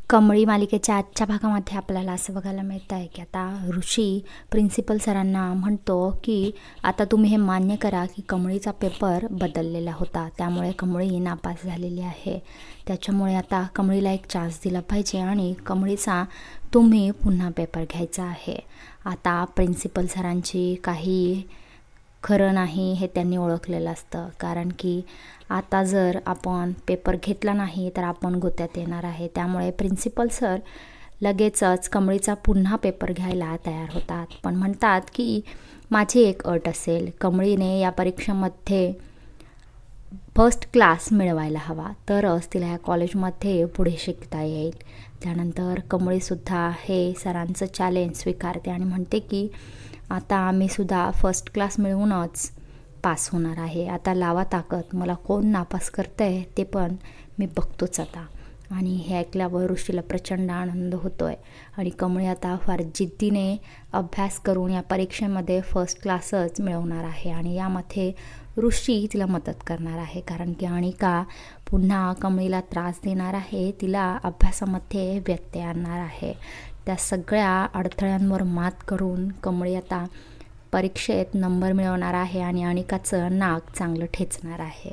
कमळी मालिकेच्या आजच्या भागामध्ये आपल्याला असं बघायला मिळतं आहे की आता ऋषी प्रिन्सिपल सरांना म्हणतो की आता तुम्ही हे मान्य करा की कमळीचा पेपर बदललेला होता, त्यामुळे कमळी नापास झालेली आहे. त्याच्यामुळे आता कमळीला एक चान्स दिला पाहिजे आणि कमळीचा तुम्ही पुन्हा पेपर घ्यायचा आहे. आता प्रिन्सिपल सरांची काही खरं नाही हे त्यांनी ओळखलेलं असतं, कारण की आता जर आपण पेपर घेतला नाही तर आपण गोत्यात येणार आहे. त्यामुळे प्रिन्सिपल सर लगेचच कमळीचा पुन्हा पेपर घ्यायला तयार होतात, पण म्हणतात की माझी एक अट असेल, कमळीने या परीक्षेमध्ये फर्स्ट क्लास मिळवायला हवा, तरच तिला या कॉलेजमध्ये पुढे शिकता येईल. त्यानंतर कमळीसुद्धा हे सरांचं चॅलेंज स्वीकारते आणि म्हणते की आता आम्हीसुद्धा फर्स्ट क्लास मिळवूनच पास होणार आहे. आता लावा ताकद, मला कोण नापास करतं आहे ते पण मी बघतोच आता. आणि हे ऐकल्यावर ऋषीला प्रचंड आनंद होतो आहे आणि कमळी आता फार जिद्दीने अभ्यास करून या परीक्षेमध्ये फर्स्ट क्लासच मिळवणार आहे. आणि यामध्ये ऋषी तिला मदत करणार आहे, कारण की अनिका पुन्हा कमळीला त्रास देणार आहे, तिला अभ्यासामध्ये व्यत्यय आणणार आहे. त्या सगळ्या अडथळ्यांवर मात करून कमळी आता परीक्षेत नंबर मिळवणार आहे आणि अनिकाचं नाक चांगलं ठेचणार आहे.